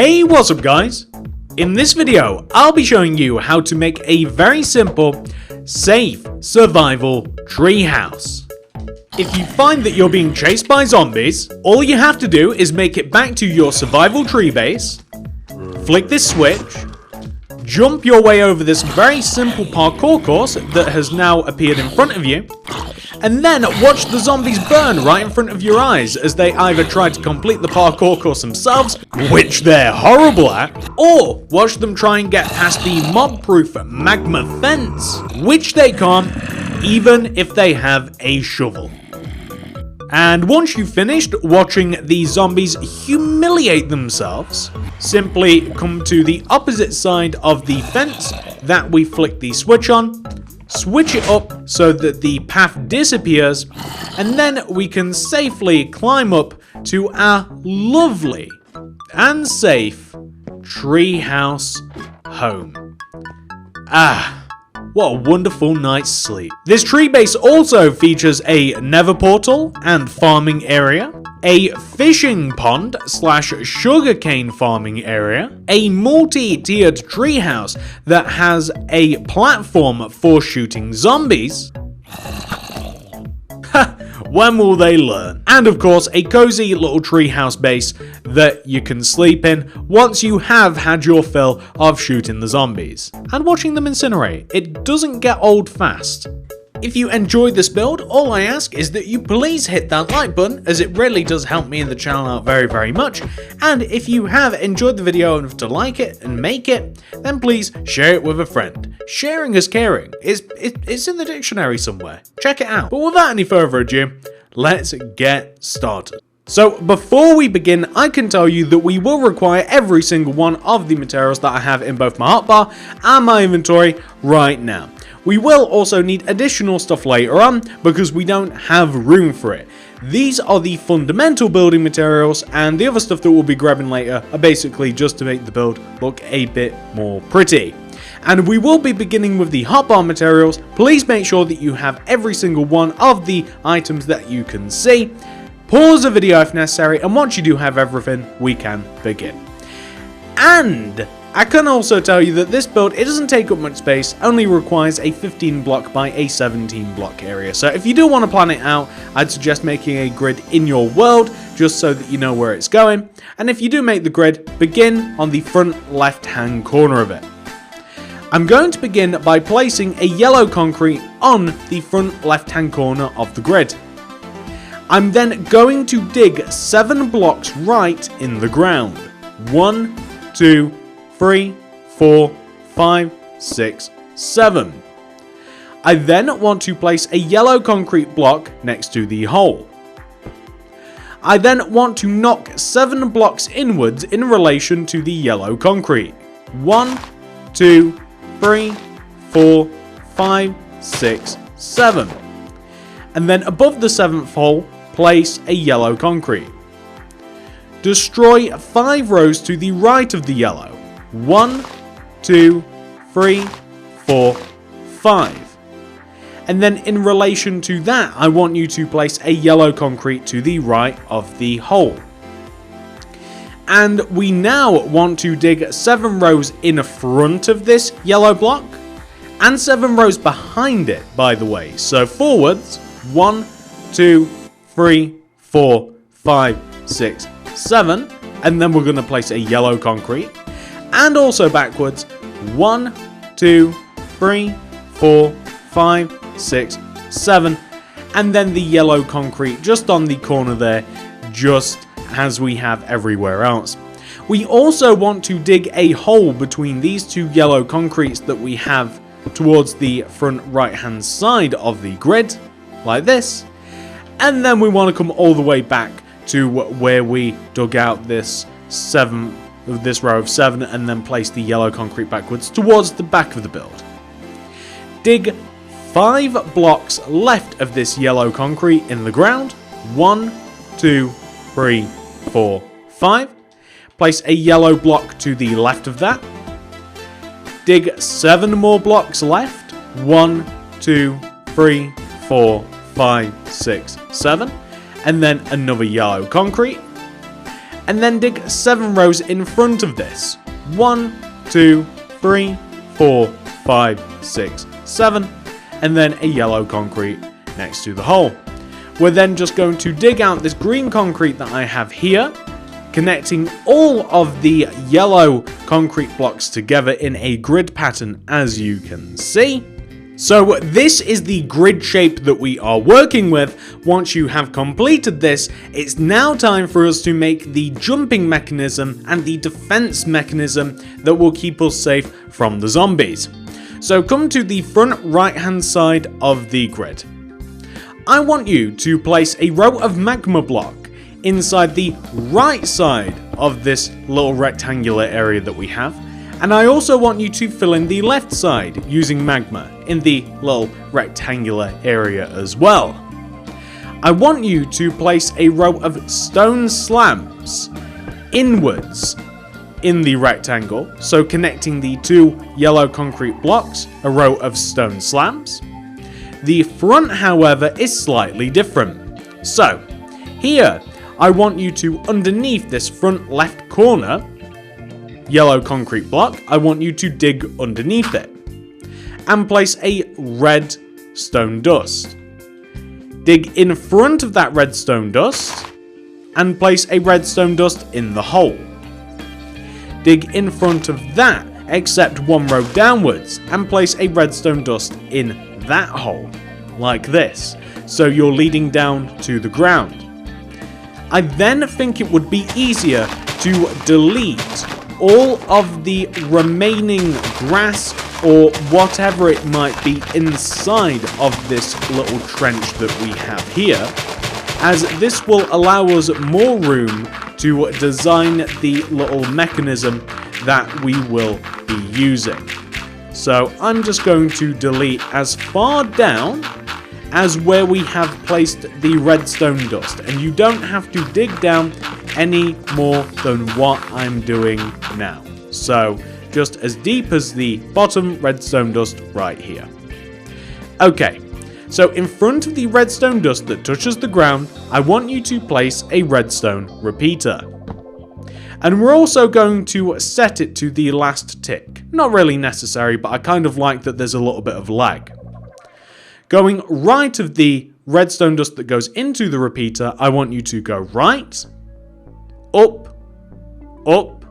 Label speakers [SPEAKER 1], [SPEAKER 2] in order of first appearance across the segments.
[SPEAKER 1] Hey, what's up guys? In this video, I'll be showing you how to make a very simple, safe survival treehouse. If you find that you're being chased by zombies, all you have to do is make it back to your survival tree base, flick this switch, jump your way over this very simple parkour course that has now appeared in front of you, and then watch the zombies burn right in front of your eyes as they either try to complete the parkour course themselves, which they're horrible at, or watch them try and get past the mob-proof magma fence, which they can't, even if they have a shovel. And once you've finished watching the zombies humiliate themselves, simply come to the opposite side of the fence that we flicked the switch on, switch it up so that the path disappears, and then we can safely climb up to our lovely and safe treehouse home. What a wonderful night's sleep. This tree base also features a nether portal and farming area, a fishing pond / sugarcane farming area, a multi-tiered treehouse that has a platform for shooting zombies. When will they learn? And of course, a cozy little treehouse base that you can sleep in once you have had your fill of shooting the zombies and watching them incinerate. It doesn't get old fast. If you enjoyed this build, all I ask is that you please hit that like button, as it really does help me and the channel out very much. And if you have enjoyed the video enough to like it and make it, then please share it with a friend. Sharing is caring. It's in the dictionary somewhere. Check it out. But without any further ado, let's get started. So before we begin, I can tell you that we will require every single one of the materials that I have in both my hotbar and my inventory right now. We will also need additional stuff later on because we don't have room for it. These are the fundamental building materials, and the other stuff that we'll be grabbing later are basically just to make the build look a bit more pretty. And we will be beginning with the hotbar materials. Please make sure that you have every single one of the items that you can see. Pause the video if necessary, and once you do have everything, we can begin. And I can also tell you that this build, it doesn't take up much space, only requires a 15 block by a 17 block area. So if you do want to plan it out, I'd suggest making a grid in your world, just so that you know where it's going. And if you do make the grid, begin on the front left hand corner of it. I'm going to begin by placing a yellow concrete on the front left hand corner of the grid. I'm then going to dig 7 blocks right in the ground. 1, 2, 3, 4, 5, 6, 7. I then want to place a yellow concrete block next to the hole. I then want to knock 7 blocks inwards in relation to the yellow concrete. 1, 2, 3, 4, 5, 6, 7. And then above the 7th hole, place a yellow concrete. Destroy 5 rows to the right of the yellow. 1, 2, 3, 4, 5. And then in relation to that, I want you to place a yellow concrete to the right of the hole. And we now want to dig 7 rows in front of this yellow block, and 7 rows behind it, by the way. So forwards, 1, 2, 3, 4, 5, 6, 7. And then we're going to place a yellow concrete. And also backwards, 1, 2, 3, 4, 5, 6, 7. And then the yellow concrete just on the corner there, just as we have everywhere else. We also want to dig a hole between these 2 yellow concretes that we have towards the front right hand side of the grid, like this. And then we want to come all the way back to where we dug out this row of 7, and then place the yellow concrete backwards towards the back of the build. Dig 5 blocks left of this yellow concrete in the ground. 1, 2, 3, 4, 5. Place a yellow block to the left of that. Dig 7 more blocks left. 1, 2, 3, 4, 5, 6, 7. And then another yellow concrete. and then dig 7 rows in front of this. 1, 2, 3, 4, 5, 6, 7, and then a yellow concrete next to the hole. We're then just going to dig out this green concrete that I have here, connecting all of the yellow concrete blocks together in a grid pattern, as you can see. So this is the grid shape that we are working with. Once you have completed this, it's now time for us to make the jumping mechanism and the defense mechanism that will keep us safe from the zombies. So come to the front right hand side of the grid. I want you to place a row of magma block inside the right side of this little rectangular area that we have, and I also want you to fill in the left side using magma in the little rectangular area as well. I want you to place a row of stone slabs inwards in the rectangle, so connecting the 2 yellow concrete blocks, a row of stone slabs. The front, however, is slightly different. So here I want you to, underneath this front left corner yellow concrete block, I want you to dig underneath it and place a red stone dust. Dig in front of that red stone dust and place a red stone dust in the hole. Dig in front of that, except 1 row downwards, and place a red stone dust in that hole, like this, so you're leading down to the ground. I then think it would be easier to delete all of the remaining grass or whatever it might be inside of this little trench that we have here, as this will allow us more room to design the little mechanism that we will be using. So I'm just going to delete as far down as where we have placed the redstone dust, and you don't have to dig down any more than what I'm doing now. So just as deep as the bottom redstone dust right here. Okay, so in front of the redstone dust that touches the ground, I want you to place a redstone repeater. And we're also going to set it to the last tick. Not really necessary, but I kind of like that there's a little bit of lag. Going right of the redstone dust that goes into the repeater, I want you to go right, up, up,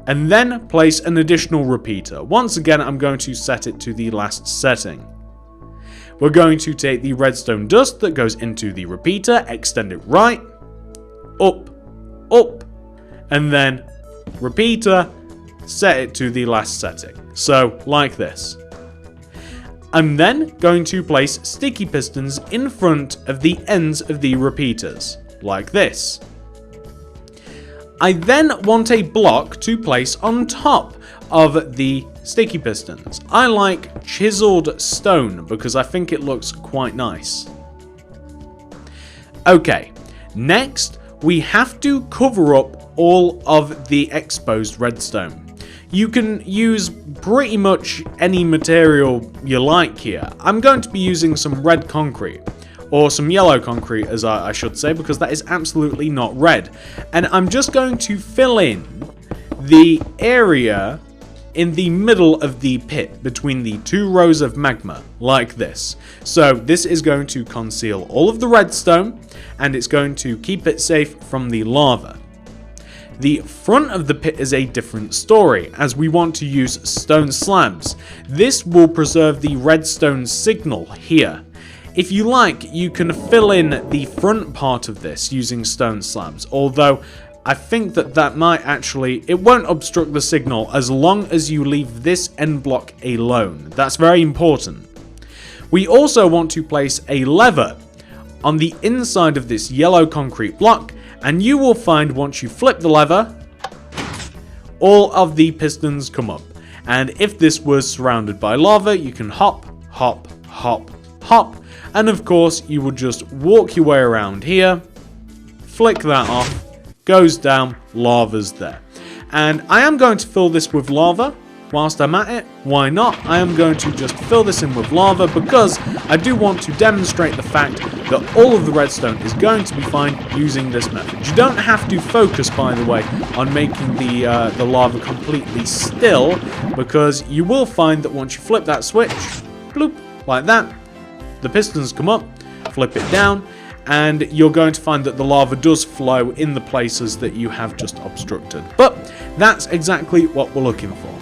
[SPEAKER 1] and then place an additional repeater. Once again, I'm going to set it to the last setting. We're going to take the redstone dust that goes into the repeater, extend it right, up, up, and then repeater, set it to the last setting. So, like this. I'm then going to place sticky pistons in front of the ends of the repeaters, like this. I then want a block to place on top of the sticky pistons. I like chiseled stone because I think it looks quite nice. Okay, next we have to cover up all of the exposed redstone. You can use pretty much any material you like here. I'm going to be using some red concrete, or some yellow concrete as I should say, because that is absolutely not red. And I'm just going to fill in the area in the middle of the pit between the 2 rows of magma, like this. So this is going to conceal all of the redstone, and it's going to keep it safe from the lava. The front of the pit is a different story, as we want to use stone slabs. This will preserve the redstone signal here. If you like, you can fill in the front part of this using stone slabs, although I think that might actually, it won't obstruct the signal as long as you leave this end block alone. That's very important. We also want to place a lever on the inside of this yellow concrete block, and you will find once you flip the lever, all of the pistons come up. And if this was surrounded by lava, you can hop, hop, hop, hop, and of course you would just walk your way around here, flick that off, goes down, lava's there. And I am going to fill this with lava whilst I'm at it, why not? I am going to just fill this in with lava because I do want to demonstrate the fact that all of the redstone is going to be fine using this method. You don't have to focus, by the way, on making the lava completely still, because you will find that once you flip that switch, bloop, like that, the pistons come up, flip it down, and you're going to find that the lava does flow in the places that you have just obstructed. But that's exactly what we're looking for.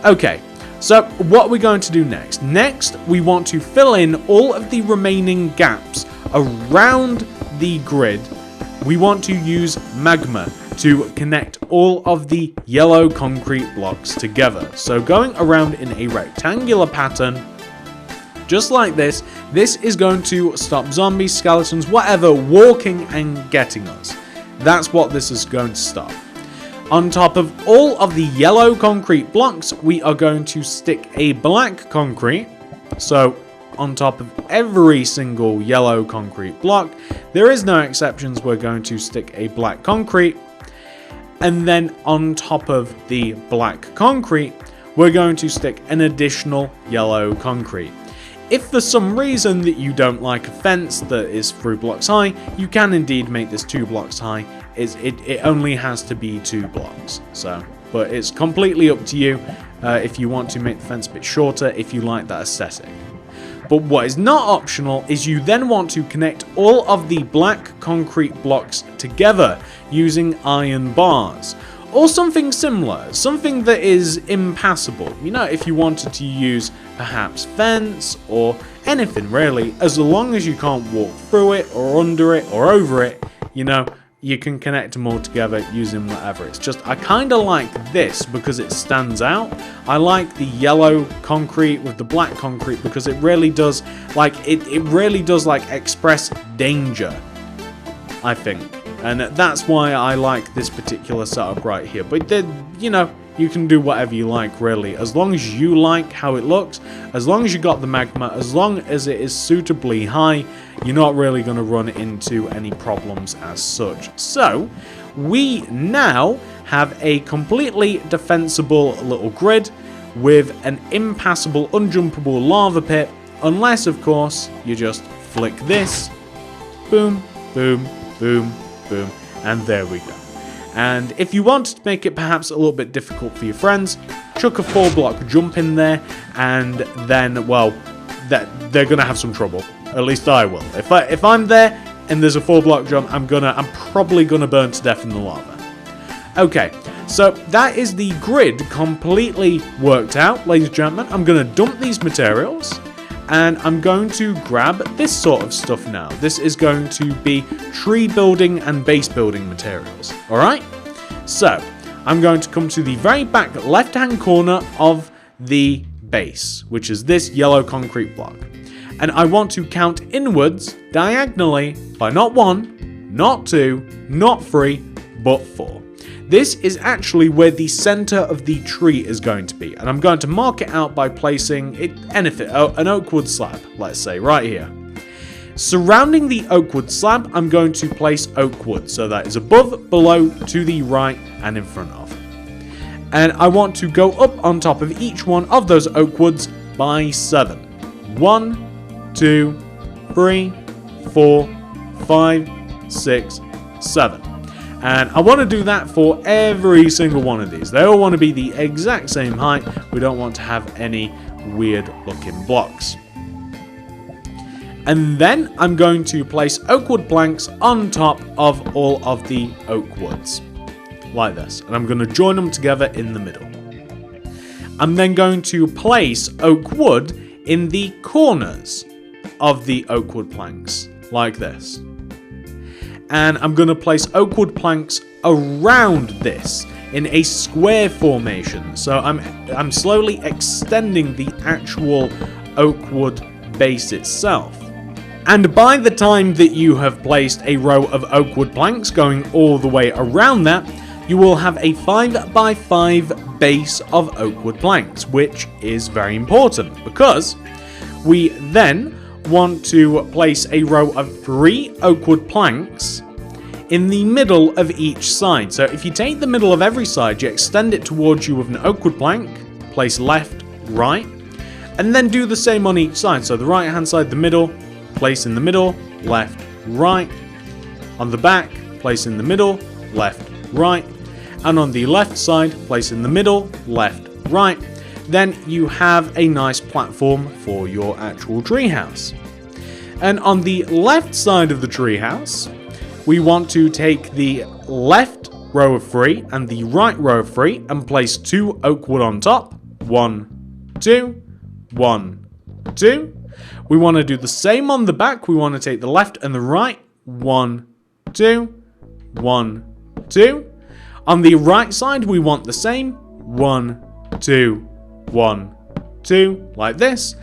[SPEAKER 1] Okay, so what we're going to do next? Next, we want to fill in all of the remaining gaps around the grid. We want to use magma to connect all of the yellow concrete blocks together. So going around in a rectangular pattern, just like this, this is going to stop zombies, skeletons, whatever, walking and getting us. That's what this is going to stop. On top of all of the yellow concrete blocks, we are going to stick a black concrete. So on top of every single yellow concrete block, there is no exceptions, we're going to stick a black concrete. And then on top of the black concrete, we're going to stick an additional yellow concrete. If for some reason that you don't like a fence that is 3 blocks high, you can indeed make this 2 blocks high. It only has to be 2 blocks. So, but it's completely up to you if you want to make the fence a bit shorter, if you like that aesthetic. But what is not optional is you then want to connect all of the black concrete blocks together using iron bars. Or something similar, something that is impassable. You know, if you wanted to use perhaps fence or anything really, as long as you can't walk through it or under it or over it, you know, you can connect them all together using whatever. It's just, I kind of like this because it stands out. I like the yellow concrete with the black concrete because it really does, like, it really does, like, express danger, I think. And that's why I like this particular setup right here. But then, you know, you can do whatever you like, really. As long as you like how it looks, as long as you got the magma, as long as it is suitably high, you're not really going to run into any problems as such. So, we now have a completely defensible little grid with an impassable, unjumpable lava pit. Unless, of course, you just flick this. Boom, boom, boom, boom, and there we go. And if you want to make it perhaps a little bit difficult for your friends, chuck a 4-block jump in there, and then, well, they're gonna have some trouble. At least I will. If I'm there and there's a 4-block jump, I'm probably gonna burn to death in the lava. Okay, so that is the grid completely worked out, ladies and gentlemen. I'm gonna dump these materials. And I'm going to grab this sort of stuff now. This is going to be tree building and base building materials. Alright? So, I'm going to come to the very back left-hand corner of the base, which is this yellow concrete block. And I want to count inwards, diagonally, by not 1, not 2, not 3, but 4. This is actually where the center of the tree is going to be, and I'm going to mark it out by placing an oak wood slab, let's say, right here. Surrounding the oak wood slab, I'm going to place oak wood, so that is above, below, to the right, and in front of. And I want to go up on top of each one of those oak woods by 7. 1, 2, 3, 4, 5, 6, 7. And I want to do that for every single one of these. They all want to be the exact same height. We don't want to have any weird looking blocks. And then I'm going to place oak wood planks on top of all of the oak woods. Like this. And I'm going to join them together in the middle. I'm then going to place oak wood in the corners of the oak wood planks. Like this. And I'm going to place oak wood planks around this in a square formation. So I'm slowly extending the actual oak wood base itself. And by the time that you have placed a row of oak wood planks going all the way around that, you will have a 5x5 base of oak wood planks, which is very important because we then want to place a row of 3 oak wood planks in the middle of each side. So if you take the middle of every side, you extend it towards you with an oak wood plank, place left, right, and then do the same on each side. So the right hand side, the middle, place in the middle, left, right. On the back, place in the middle, left, right. And on the left side, place in the middle, left, right. Then you have a nice platform for your actual treehouse. And on the left side of the treehouse, we want to take the left row of 3 and the right row of 3 and place 2 oak wood on top. 1, 2, 1, 2. We want to do the same on the back. We want to take the left and the right. 1, 2, 1, 2. On the right side, we want the same. 1, 2, 1, 2, like this.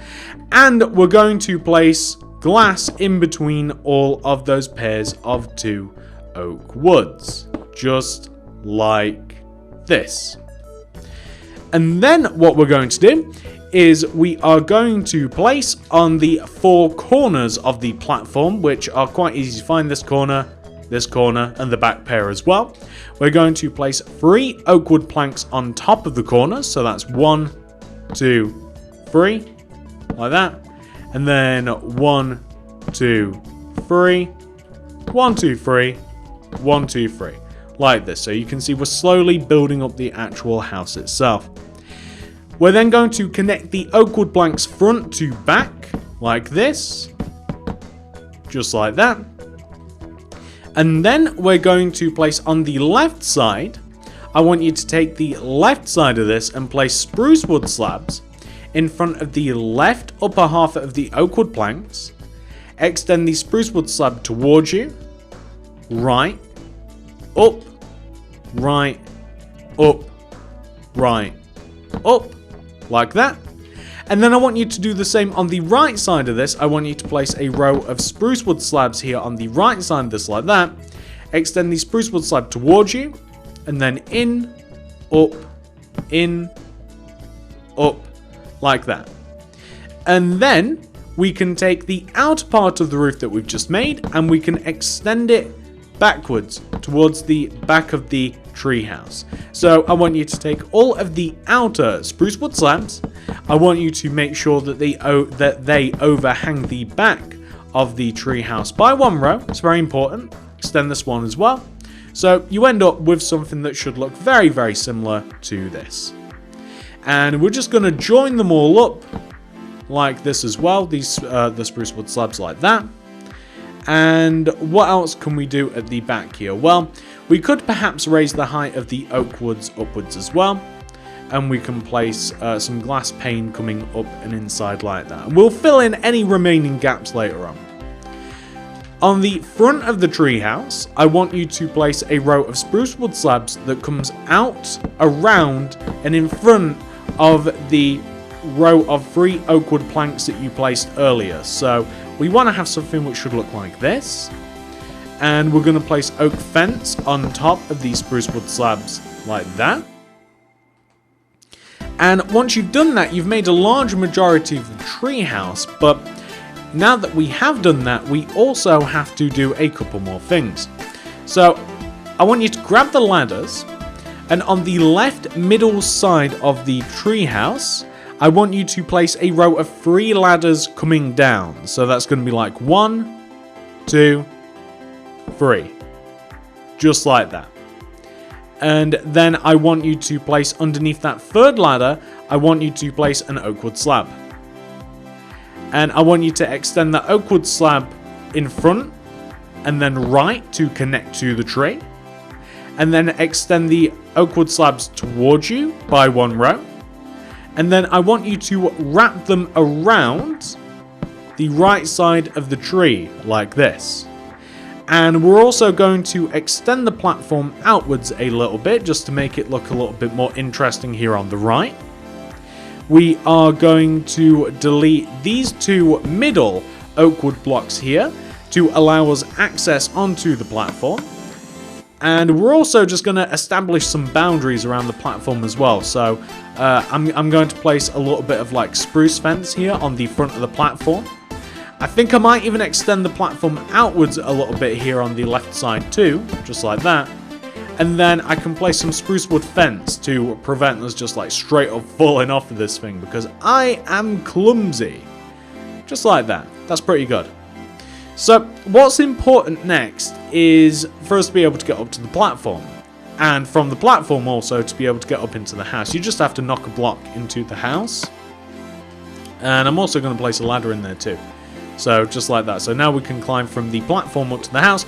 [SPEAKER 1] And we're going to place glass in between all of those pairs of 2 oak woods. Just like this. And then what we're going to do is we are going to place on the 4 corners of the platform, which are quite easy to find, this corner, and the back pair as well. We're going to place 3 oak wood planks on top of the corners. So that's 1, 2, 3, like that. And then 1, 2, 3, 1, 2, 3, 1, 2, 3, like this. So you can see we're slowly building up the actual house itself. We're then going to connect the oak wood planks front to back, like this, just like that. And then we're going to place on the left side, I want you to take the left side of this and place spruce wood slabs in front of the left upper half of the oak wood planks. Extend the spruce wood slab towards you, right, up, right, up, right, up, like that. And then I want you to do the same on the right side of this. I want you to place a row of spruce wood slabs here on the right side of this, like that. Extend the spruce wood slab towards you, and then in, up, like that. And then we can take the outer part of the roof that we've just made and we can extend it backwards towards the back of the treehouse. So I want you to take all of the outer spruce wood slabs. I want you to make sure that they overhang the back of the treehouse by 1 row. It's very important. Extend this one as well. So you end up with something that should look very, very similar to this. And we're just going to join them all up like this as well. These the spruce wood slabs like that. And what else can we do at the back here? Well, we could perhaps raise the height of the oak woods upwards as well. And we can place some glass pane coming up and inside like that. And we'll fill in any remaining gaps later on. On the front of the treehouse, I want you to place a row of spruce wood slabs that comes out, around, and in front of the row of 3 oak wood planks that you placed earlier. So we want to have something which should look like this. And we're going to place oak fence on top of these spruce wood slabs like that. And once you've done that, you've made a large majority of the treehouse. But now that we have done that, we also have to do a couple more things. So I want you to grab the ladders, and on the left middle side of the treehouse, I want you to place a row of 3 ladders coming down. So that's going to be like 1, 2, 3. Just like that. And then I want you to place underneath that 3rd ladder, I want you to place an oak wood slab. And I want you to extend the oak wood slab in front and then right to connect to the tree. And then extend the oak wood slabs towards you by 1 row. And then I want you to wrap them around the right side of the tree like this. And we're also going to extend the platform outwards a little bit just to make it look a little bit more interesting here on the right. We are going to delete these 2 middle oak wood blocks here to allow us access onto the platform. And we're also just going to establish some boundaries around the platform as well. So I'm going to place a little bit of like spruce fence here on the front of the platform. I think I might even extend the platform outwards a little bit here on the left side too, just like that. And then I can place some spruce wood fence to prevent us just like straight up falling off of this thing, because I am clumsy. Just like that. That's pretty good. So what's important next is for us to be able to get up to the platform. And from the platform also to be able to get up into the house. You just have to knock a block into the house. And I'm also going to place a ladder in there too. So just like that. So now we can climb from the platform up to the house.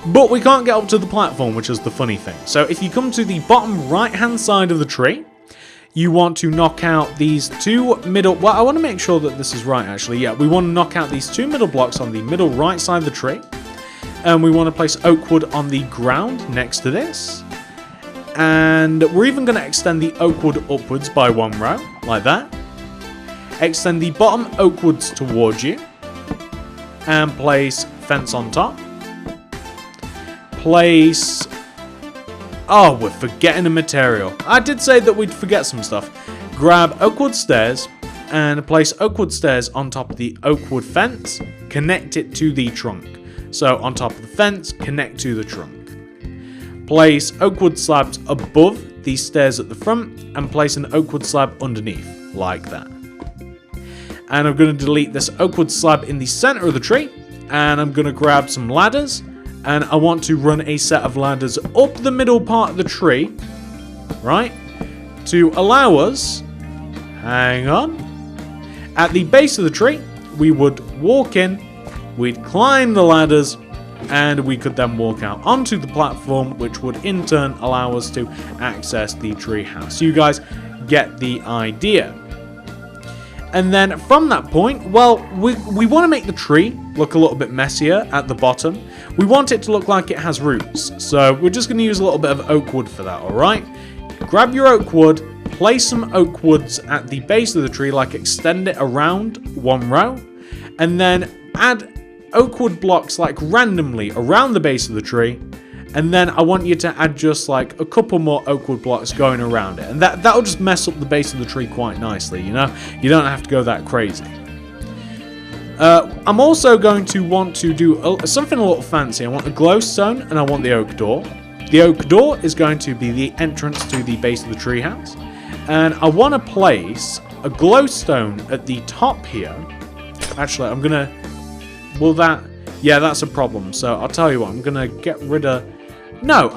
[SPEAKER 1] But we can't get up to the platform, which is the funny thing. So if you come to the bottom right hand side of the tree, you want to knock out these two middle... Well, I want to make sure that this is right actually. Yeah, we want to knock out these two middle blocks on the middle right side of the tree. And we want to place oak wood on the ground next to this. And we're even going to extend the oak wood upwards by one row, like that. Extend the bottom oak woods towards you. And place fence on top. Place... Oh, we're forgetting a material. I did say that we'd forget some stuff. Grab oak wood stairs and place oak wood stairs on top of the oak wood fence. Connect it to the trunk. So on top of the fence, connect to the trunk. Place oak wood slabs above these stairs at the front and place an oak wood slab underneath, like that. And I'm going to delete this oak wood slab in the center of the tree. And I'm going to grab some ladders. And I want to run a set of ladders up the middle part of the tree. Right? To allow us... Hang on. At the base of the tree, we would walk in. We'd climb the ladders. And we could then walk out onto the platform, which would in turn allow us to access the treehouse. You guys get the idea. And then from that point, well, we want to make the tree look a little bit messier at the bottom. We want it to look like it has roots. So we're just going to use a little bit of oak wood for that, alright? Grab your oak wood, place some oak woods at the base of the tree, like extend it around one row. And then add oak wood blocks like randomly around the base of the tree. And then I want you to add just like a couple more oak wood blocks going around it. And that'll just mess up the base of the tree quite nicely, you know? You don't have to go that crazy. I'm also going to want to do something a little fancy. I want a glowstone and I want the oak door. The oak door is going to be the entrance to the base of the treehouse. And I want to place a glowstone at the top here. Actually, I'm going to... Will that... Yeah, that's a problem. So I'll tell you what, I'm going to get rid of... No,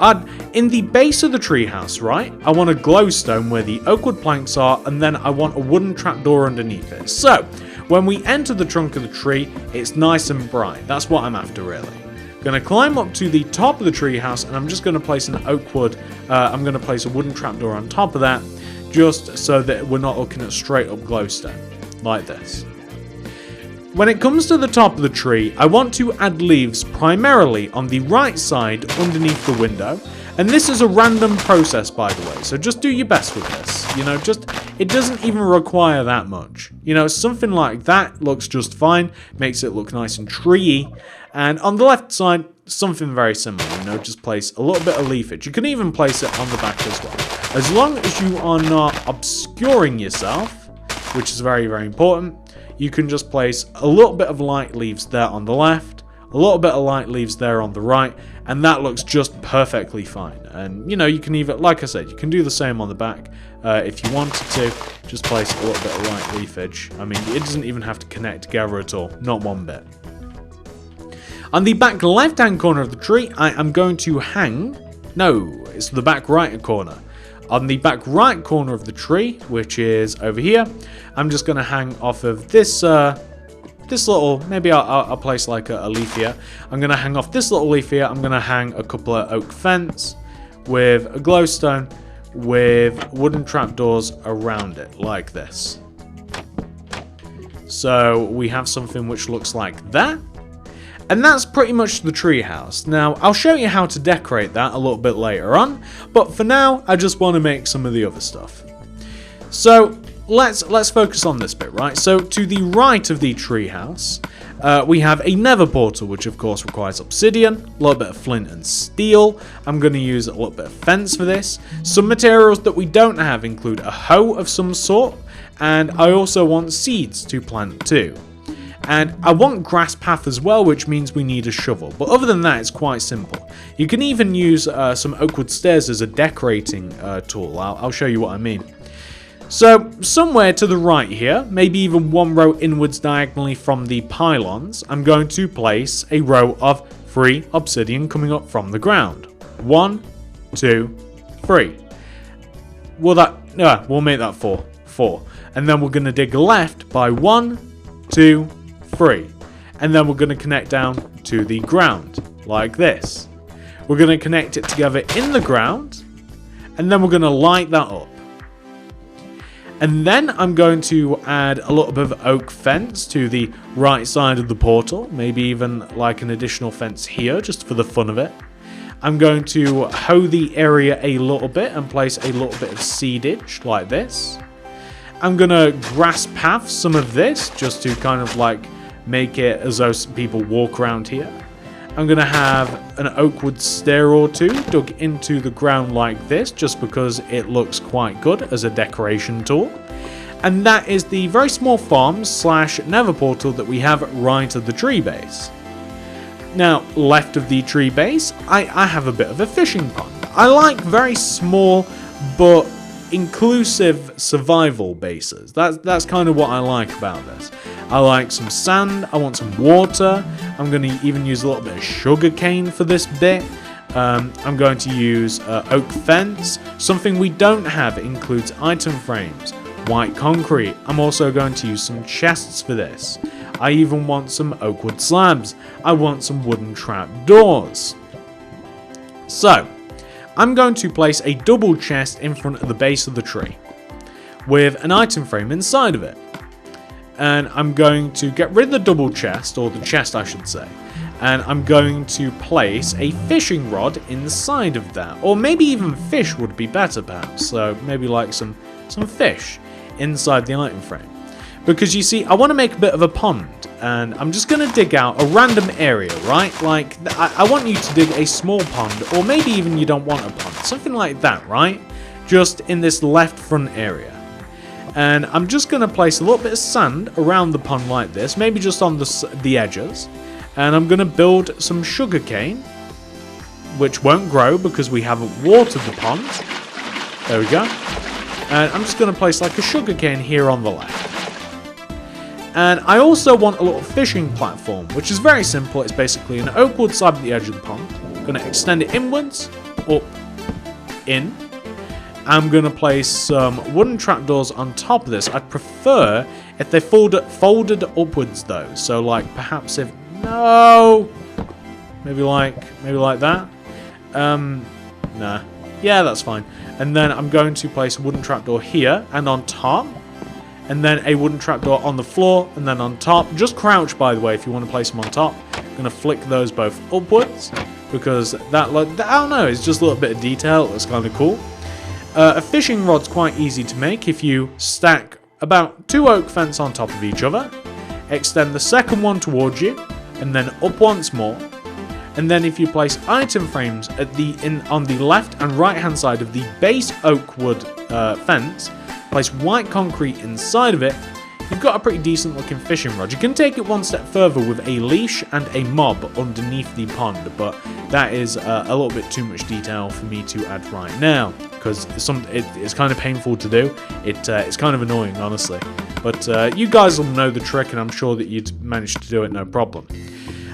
[SPEAKER 1] in the base of the treehouse, right? I want a glowstone where the oak wood planks are, and then I want a wooden trapdoor underneath it. So, when we enter the trunk of the tree, it's nice and bright. That's what I'm after, really. Going to climb up to the top of the treehouse, and I'm just going to place an oak wood. I'm going to place a wooden trapdoor on top of that, just so that we're not looking at straight up glowstone, like this. When it comes to the top of the tree, I want to add leaves primarily on the right side underneath the window. And this is a random process, by the way, so just do your best with this. You know, it doesn't even require that much. You know, something like that looks just fine, makes it look nice and treey. And on the left side, something very similar, you know, just place a little bit of leafage. You can even place it on the back as well. As long as you are not obscuring yourself, which is very, very important, you can just place a little bit of light leaves there on the left, a little bit of light leaves there on the right, and that looks just perfectly fine. And, you know, you can even, like I said, you can do the same on the back if you wanted to. Just place a little bit of light leafage. I mean, it doesn't even have to connect together at all, not one bit. On the back left-hand corner of the tree, I am going to hang... No, it's the back right corner. On the back right corner of the tree, which is over here, I'm just going to hang off of this little, maybe I'll place like a leaf here. I'm going to hang off this little leaf here. I'm going to hang a couple of oak fence with a glowstone with wooden trapdoors around it, like this. So we have something which looks like that. And that's pretty much the treehouse. Now, I'll show you how to decorate that a little bit later on, but for now, I just want to make some of the other stuff. So, let's focus on this bit, right? So, to the right of the treehouse, we have a nether portal, which of course requires obsidian, a little bit of flint and steel. I'm going to use a little bit of fence for this. Some materials that we don't have include a hoe of some sort, and I also want seeds to plant too. And I want grass path as well, which means we need a shovel. But other than that, it's quite simple. You can even use some oak wood stairs as a decorating tool. I'll show you what I mean. So, somewhere to the right here, maybe even one row inwards diagonally from the pylons, I'm going to place a row of 3 obsidian coming up from the ground. 1, 2, 3. We'll make that 4. 4. And then we're going to dig left by 1, 2, 3. And then we're going to connect down to the ground, like this. We're going to connect it together in the ground, and then we're going to light that up. And then I'm going to add a little bit of oak fence to the right side of the portal. Maybe even like an additional fence here, just for the fun of it. I'm going to hoe the area a little bit and place a little bit of seedage like this. I'm going to grass path some of this just to kind of like make it as though people walk around here. I'm going to have an oak wood stair or two dug into the ground like this, just because it looks quite good as a decoration tool. And that is the very small farm / nether portal that we have right at the tree base. Now, left of the tree base, I have a bit of a fishing pond. I like very small but inclusive survival bases. That's kind of what I like about this. I like some sand, I want some water, I'm going to even use a little bit of sugar cane for this bit. I'm going to use oak fence. Something we don't have includes item frames, white concrete. I'm also going to use some chests for this. I even want some oak wood slabs. I want some wooden trap doors. So, I'm going to place a double chest in front of the base of the tree with an item frame inside of it. And I'm going to get rid of the double chest, or the chest I should say, and I'm going to place a fishing rod inside of that. Or maybe even fish would be better perhaps, so maybe like some fish inside the item frame. Because you see, I want to make a bit of a pond, and I'm just going to dig out a random area, right? Like, I want you to dig a small pond, or maybe even you don't want a pond, something like that, right? Just in this left front area. And I'm just going to place a little bit of sand around the pond like this, maybe just on the edges. And I'm going to build some sugar cane, which won't grow because we haven't watered the pond. There we go. And I'm just going to place like a sugar cane here on the left. And I also want a little fishing platform, which is very simple. It's basically an oak wood slab at the edge of the pond. I'm going to extend it inwards, up, in. I'm going to place some wooden trapdoors on top of this. I'd prefer if they folded upwards though. So like perhaps if... No! Maybe like that. Nah. Yeah, that's fine. And then I'm going to place a wooden trapdoor here and on top. And then a wooden trapdoor on the floor and then on top. Just crouch, by the way, if you want to place them on top. I'm going to flick those both upwards because that, I don't know, it's just a little bit of detail. It looks kind of cool. A fishing rod's quite easy to make if you stack about 2 oak fence on top of each other, extend the second one towards you, and then up once more. And then if you place item frames at on the left and right hand side of the base oak wood fence, place white concrete inside of it, you've got a pretty decent looking fishing rod. You can take it one step further with a leash and a mob underneath the pond, but that is a little bit too much detail for me to add right now, because it's kind of painful to do. It's kind of annoying, honestly. But you guys will know the trick, and I'm sure that you'd manage to do it no problem.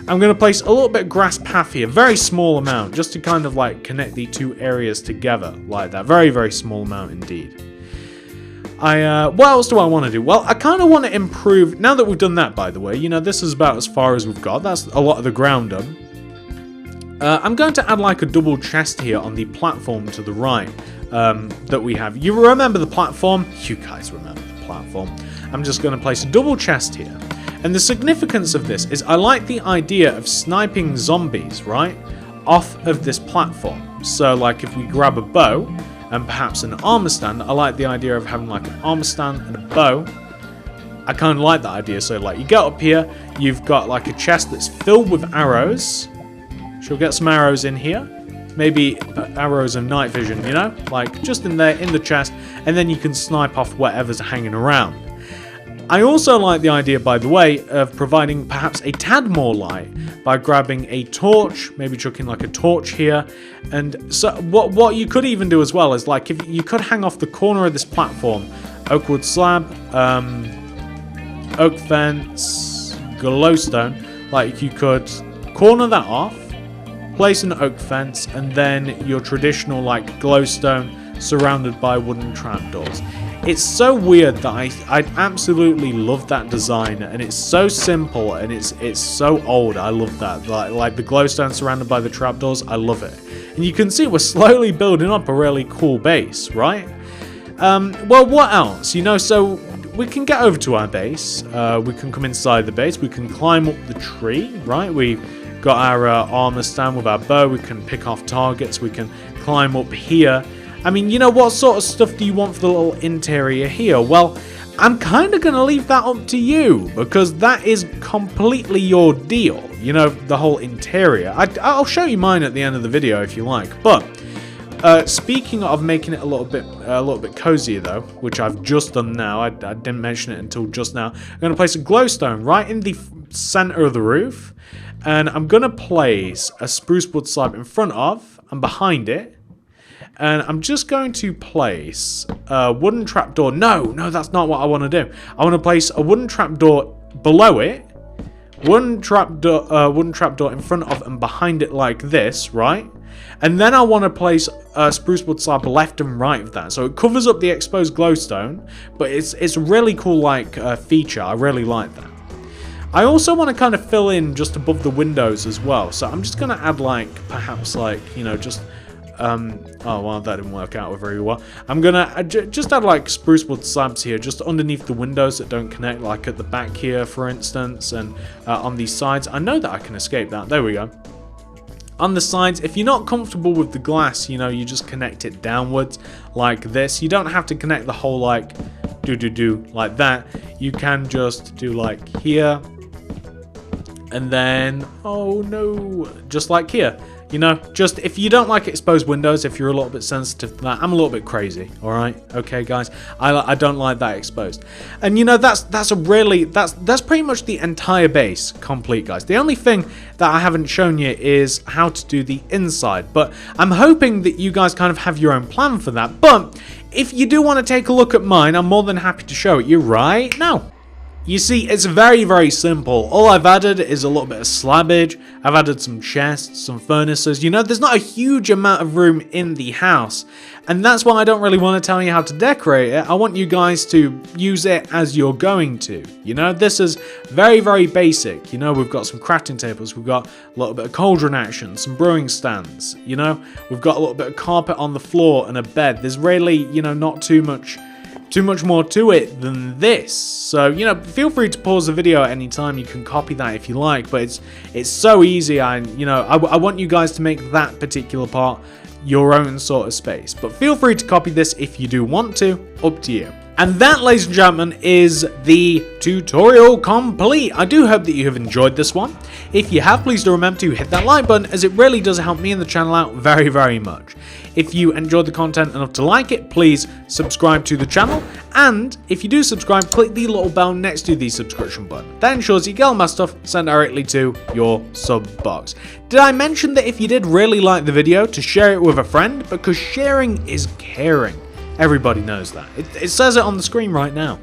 [SPEAKER 1] I'm going to place a little bit of grass path here, very small amount, just to kind of like connect the two areas together like that. Very, very small amount indeed. What else do I want to do? Well, I kind of want to improve, now that we've done that, by the way, you know, this is about as far as we've got. That's a lot of the ground done. I'm going to add like a double chest here on the platform to the right that we have. You remember the platform? You guys remember the platform. I'm just going to place a double chest here. And the significance of this is I like the idea of sniping zombies, right, off of this platform. So like if we grab a bow and perhaps an armor stand, I like the idea of having like an armor stand and a bow. I kind of like that idea. So like you get up here, you've got like a chest that's filled with arrows. She'll get some arrows in here. Maybe arrows of night vision, you know, like just in there in the chest, and then you can snipe off whatever's hanging around. I also like the idea, by the way, of providing perhaps a tad more light by grabbing a torch, maybe chucking like a torch here. And so what you could even do as well is, like, if you could hang off the corner of this platform, oak wood slab, oak fence, glowstone, like you could corner that off, place an oak fence, and then your traditional like glowstone surrounded by wooden trapdoors. It's so weird that I absolutely love that design, and it's so simple and it's so old. I love that. Like the glowstone surrounded by the trapdoors, I love it. And you can see we're slowly building up a really cool base, right? Well, what else? You know, so we can get over to our base. We can come inside the base. We can climb up the tree, right? We've got our armor stand with our bow. We can pick off targets. We can climb up here. I mean, you know, what sort of stuff do you want for the little interior here? Well, I'm kind of going to leave that up to you, because that is completely your deal. You know, the whole interior. I'll show you mine at the end of the video if you like. But speaking of making it a little bit cozier though, which I've just done now. I didn't mention it until just now. I'm going to place a glowstone right in the center of the roof, and I'm going to place a spruce wood slab in front of and behind it. And I'm just going to place a wooden trapdoor. No, that's not what I want to do. I want to place a wooden trapdoor below it. Wooden trapdoor in front of and behind it like this, right? And then I want to place a spruce wood slab left and right of that. So it covers up the exposed glowstone, but it's a really cool like feature. I really like that. I also want to kind of fill in just above the windows as well. So I'm just going to add like, perhaps like, you know, just... oh well, that didn't work out very well. I'm gonna just add like spruce wood slabs here, just underneath the windows that don't connect, like at the back here, for instance, and on these sides. I know that I can escape that. There we go. On the sides, if you're not comfortable with the glass, you know, you just connect it downwards like this. You don't have to connect the whole like like that. You can just do like here, and then oh no, just like here. You know, just if you don't like exposed windows, if you're a little bit sensitive to that, I'm a little bit crazy, all right? Okay, guys, I don't like that exposed. And you know, that's pretty much the entire base complete, guys. The only thing that I haven't shown you is how to do the inside, but I'm hoping that you guys kind of have your own plan for that. But if you do want to take a look at mine, I'm more than happy to show it you right now. You see, it's very, very simple. All I've added is a little bit of slabbage. I've added some chests, some furnaces. You know, there's not a huge amount of room in the house. And that's why I don't really want to tell you how to decorate it. I want you guys to use it as you're going to. You know, this is very, very basic. You know, we've got some crafting tables. We've got a little bit of cauldron action, some brewing stands. You know, we've got a little bit of carpet on the floor and a bed. There's really, you know, not too much more to it than this. So, you know, feel free to pause the video at any time. You can copy that if you like, but it's so easy. And, you know, I want you guys to make that particular part your own sort of space. But feel free to copy this if you do want to. Up to you. And that, ladies and gentlemen, is the tutorial complete. I do hope that you have enjoyed this one. If you have, please do remember to hit that like button, as it really does help me and the channel out very, very much. If you enjoyed the content enough to like it, please subscribe to the channel. And if you do subscribe, click the little bell next to the subscription button. That ensures you get all my stuff sent directly to your sub box. Did I mention that if you did really like the video, to share it with a friend? Because sharing is caring. Everybody knows that. It says it on the screen right now.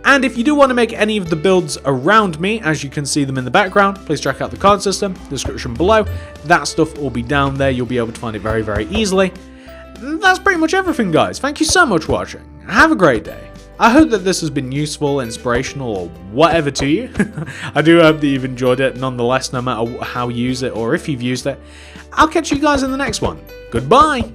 [SPEAKER 1] And if you do want to make any of the builds around me, as you can see them in the background, please check out the card system, description below. That stuff will be down there. You'll be able to find it very, very easily. And that's pretty much everything, guys. Thank you so much for watching. Have a great day. I hope that this has been useful, inspirational, or whatever to you. I do hope that you've enjoyed it nonetheless, no matter how you use it or if you've used it. I'll catch you guys in the next one. Goodbye.